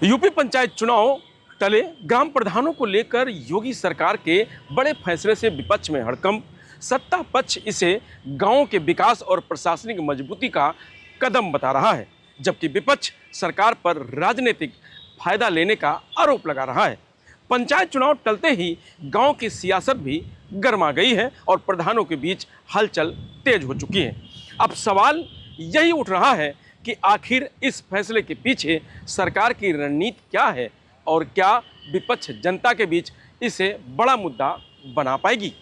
UP panchayat चुनाव टले, ग्राम प्रधानों को लेकर योगी सरकार के बड़े फैसले से विपक्ष में हड़कंप। सत्ता पक्ष इसे गांवों के विकास और प्रशासनिक मजबूती का कदम बता रहा है, जबकि विपक्ष सरकार पर राजनीतिक फायदा लेने का आरोप लगा रहा है। पंचायत चुनाव टलते ही गांव की सियासत भी गर्मा गई है और प्रधानों के बीच हलचल तेज हो चुकी है। अब सवाल यही उठ रहा है कि आखिर इस फैसले के पीछे सरकार की रणनीति क्या है और क्या विपक्ष जनता के बीच इसे बड़ा मुद्दा बना पाएगी।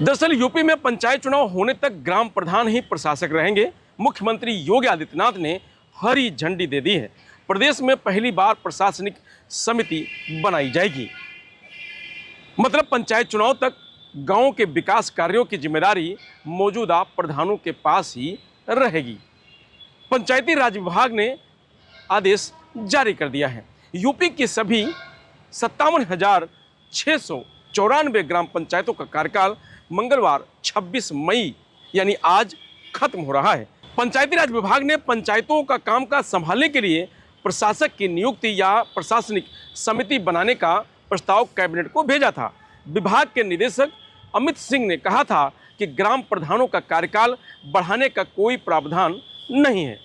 दरअसल यूपी में पंचायत चुनाव होने तक ग्राम प्रधान ही प्रशासक रहेंगे। मुख्यमंत्री योगी आदित्यनाथ ने हरी झंडी दे दी है। प्रदेश में पहली बार प्रशासनिक समिति बनाई जाएगी। मतलब पंचायत चुनाव तक गांव के विकास कार्यों की जिम्मेदारी मौजूदा प्रधानों के पास ही रहेगी। पंचायती राज विभाग ने आदेश जारी कर दिया है। यूपी के सभी 57,694 ग्राम पंचायतों का कार्यकाल मंगलवार 26 मई यानी आज खत्म हो रहा है। पंचायती राज विभाग ने पंचायतों का कामकाज संभालने के लिए प्रशासक की नियुक्ति या प्रशासनिक समिति बनाने का प्रस्ताव कैबिनेट को भेजा था। विभाग के निदेशक अमित सिंह ने कहा था कि ग्राम प्रधानों का कार्यकाल बढ़ाने का कोई प्रावधान नहीं है।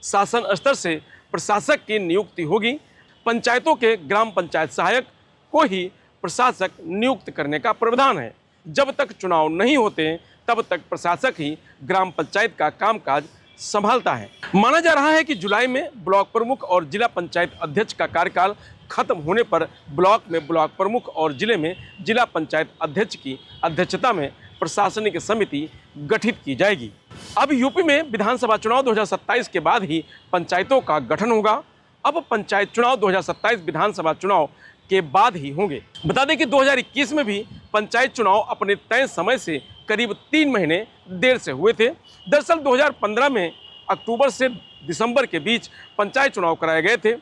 शासन स्तर से प्रशासक की नियुक्ति होगी। पंचायतों के ग्राम पंचायत सहायक को ही प्रशासक नियुक्त करने का प्रावधान है। जब तक चुनाव नहीं होते तब तक प्रशासक ही ग्राम पंचायत का कामकाज संभालता है। माना जा रहा है कि जुलाई में ब्लॉक प्रमुख और जिला पंचायत अध्यक्ष का कार्यकाल खत्म होने पर ब्लॉक में ब्लॉक प्रमुख और जिले में जिला पंचायत अध्यक्ष की अध्यक्षता में प्रशासनिक समिति गठित की जाएगी। अब यूपी में विधानसभा चुनाव 2027 के बाद ही पंचायतों का गठन होगा। अब पंचायत चुनाव 2027 विधानसभा चुनाव के बाद ही होंगे। बता दें कि 2021 में भी पंचायत चुनाव अपने तय समय से करीब 3 महीने देर से हुए थे। दरअसल 2015 में अक्टूबर से दिसंबर के बीच पंचायत चुनाव कराए गए थे।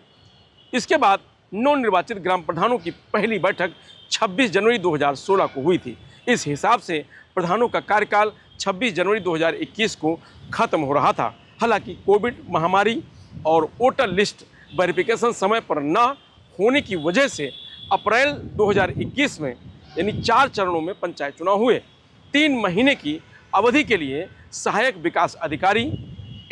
इसके बाद नवनिर्वाचित ग्राम प्रधानों की पहली बैठक 26 जनवरी 2016 को हुई थी। इस हिसाब से प्रधानों का कार्यकाल 26 जनवरी 2021 को खत्म हो रहा था। हालांकि कोविड महामारी और वोटर लिस्ट वेरिफिकेशन समय पर न होने की वजह से अप्रैल 2021 में यानी 4 चरणों में पंचायत चुनाव हुए। 3 महीने की अवधि के लिए सहायक विकास अधिकारी,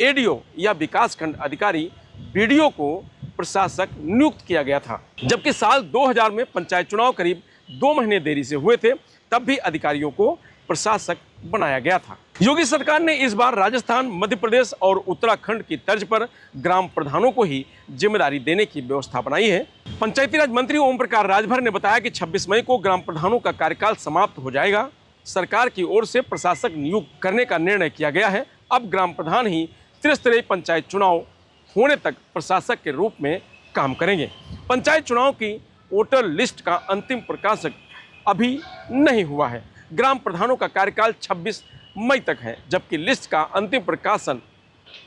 एडीओ या विकासखंड अधिकारी, बीडीओ को प्रशासक नियुक्त किया गया था। जबकि साल 2000 में पंचायत चुनाव करीब 2 महीने देरी से हुए थे, तब भी अधिकारियों को प्रशासक बनाया गया था। योगी सरकार ने इस बार राजस्थान, मध्य प्रदेश और उत्तराखंड की तर्ज पर ग्राम प्रधानों को ही जिम्मेदारी देने की व्यवस्था बनाई है। पंचायती राज मंत्री ओम प्रकाश राजभर ने बताया कि 26 मई को ग्राम प्रधानों का कार्यकाल समाप्त हो जाएगा। सरकार की ओर से प्रशासक नियुक्त करने का निर्णय किया गया है। अब ग्राम प्रधान ही त्रिस्तरीय पंचायत चुनाव होने तक प्रशासक के रूप में काम करेंगे। पंचायत चुनाव की वोटर लिस्ट का अंतिम प्रकाशन अभी नहीं हुआ है। ग्राम प्रधानों का कार्यकाल 26 मई तक है, जबकि लिस्ट का अंतिम प्रकाशन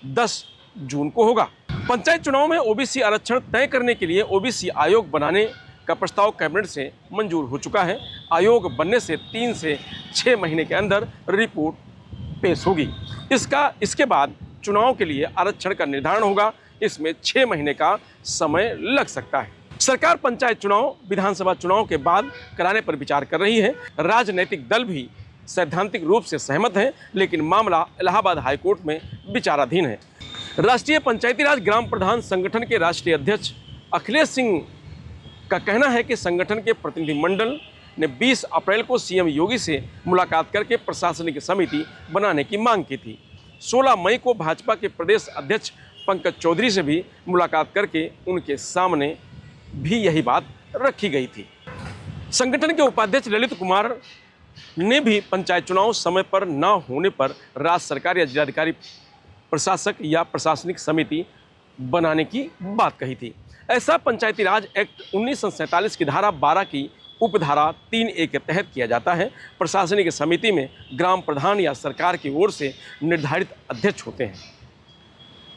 10 जून को होगा। पंचायत चुनाव में ओबीसी आरक्षण तय करने के लिए ओबीसी आयोग बनाने का प्रस्ताव कैबिनेट से मंजूर हो चुका है। आयोग बनने से 3 से 6 महीने के अंदर रिपोर्ट पेश होगी। इसके बाद चुनाव के लिए आरक्षण का निर्धारण होगा। इसमें 6 महीने का समय लग सकता है। सरकार पंचायत चुनाव विधानसभा चुनाव के बाद कराने पर विचार कर रही है। राजनीतिक दल भी सैद्धांतिक रूप से सहमत हैं, लेकिन मामला इलाहाबाद हाईकोर्ट में विचाराधीन है। राष्ट्रीय पंचायती राज ग्राम प्रधान संगठन के राष्ट्रीय अध्यक्ष अखिलेश सिंह का कहना है कि संगठन के प्रतिनिधिमंडल ने 20 अप्रैल को सीएम योगी से मुलाकात करके प्रशासनिक समिति बनाने की मांग की थी। 16 मई को भाजपा के प्रदेश अध्यक्ष पंकज चौधरी से भी मुलाकात करके उनके सामने भी यही बात रखी गई थी। संगठन के उपाध्यक्ष ललित कुमार ने भी पंचायत चुनाव समय पर न होने पर राज्य सरकार या जिलाधिकारी प्रशासक या प्रशासनिक समिति बनाने की बात कही थी। ऐसा पंचायती राज एक्ट 1947 की धारा 12 की उपधारा 3A के तहत किया जाता है। प्रशासनिक समिति में ग्राम प्रधान या सरकार की ओर से निर्धारित अध्यक्ष होते हैं।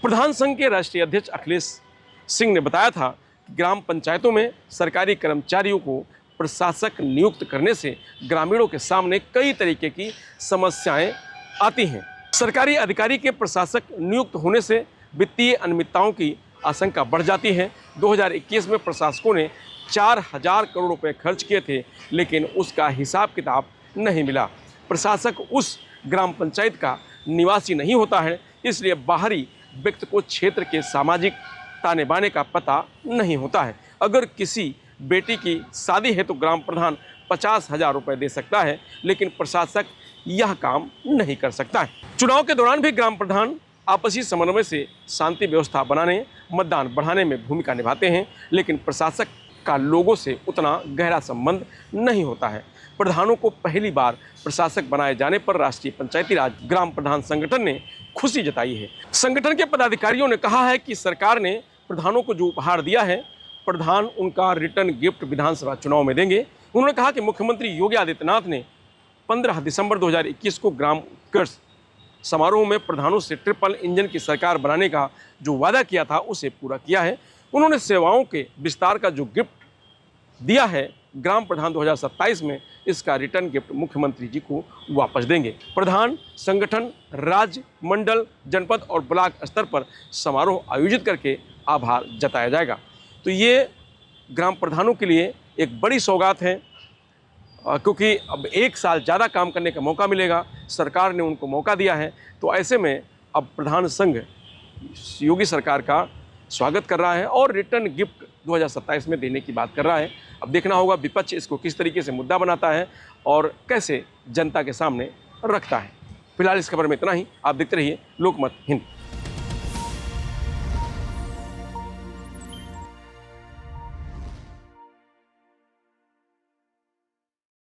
प्रधान संघ के राष्ट्रीय अध्यक्ष अखिलेश सिंह ने बताया था कि ग्राम पंचायतों में सरकारी कर्मचारियों को प्रशासक नियुक्त करने से ग्रामीणों के सामने कई तरीके की समस्याएं आती हैं। सरकारी अधिकारी के प्रशासक नियुक्त होने से वित्तीय अनियमितताओं की आशंका बढ़ जाती है। 2021 में प्रशासकों ने 4000 करोड़ रुपए खर्च किए थे, लेकिन उसका हिसाब किताब नहीं मिला। प्रशासक उस ग्राम पंचायत का निवासी नहीं होता है, इसलिए बाहरी व्यक्ति को क्षेत्र के सामाजिक ताने बाने का पता नहीं होता है। अगर किसी बेटी की शादी है तो ग्राम प्रधान 50,000 रुपये दे सकता है, लेकिन प्रशासक यह काम नहीं कर सकता है। चुनाव के दौरान भी ग्राम प्रधान आपसी समन्वय से शांति व्यवस्था बनाने, मतदान बढ़ाने में भूमिका निभाते हैं, लेकिन प्रशासक का लोगों से उतना गहरा संबंध नहीं होता है। प्रधानों को पहली बार प्रशासक बनाए जाने पर राष्ट्रीय पंचायती राज ग्राम प्रधान संगठन ने खुशी जताई है। संगठन के पदाधिकारियों ने कहा है कि सरकार ने प्रधानों को जो उपहार दिया है, प्रधान उनका रिटर्न गिफ्ट विधानसभा चुनाव में देंगे। उन्होंने कहा कि मुख्यमंत्री योगी आदित्यनाथ ने 15 दिसंबर 2021 को ग्राम उत्कर्ष समारोह में प्रधानों से ट्रिपल इंजन की सरकार बनाने का जो वादा किया था उसे पूरा किया है। उन्होंने सेवाओं के विस्तार का जो गिफ्ट दिया है ग्राम प्रधान 2027 में, इसका रिटर्न गिफ्ट मुख्यमंत्री जी को वापस देंगे। प्रधान संगठन राज्य, मंडल, जनपद और ब्लॉक स्तर पर समारोह आयोजित करके आभार जताया जाएगा। तो ये ग्राम प्रधानों के लिए एक बड़ी सौगात है, क्योंकि अब 1 साल ज़्यादा काम करने का मौका मिलेगा। सरकार ने उनको मौका दिया है, तो ऐसे में अब प्रधान संघ योगी सरकार का स्वागत कर रहा है और रिटर्न गिफ्ट 2027 में देने की बात कर रहा है। अब देखना होगा विपक्ष इसको किस तरीके से मुद्दा बनाता है और कैसे जनता के सामने रखता है। फिलहाल इस खबर में इतना ही। आप देखते रहिए लोकमत हिंद।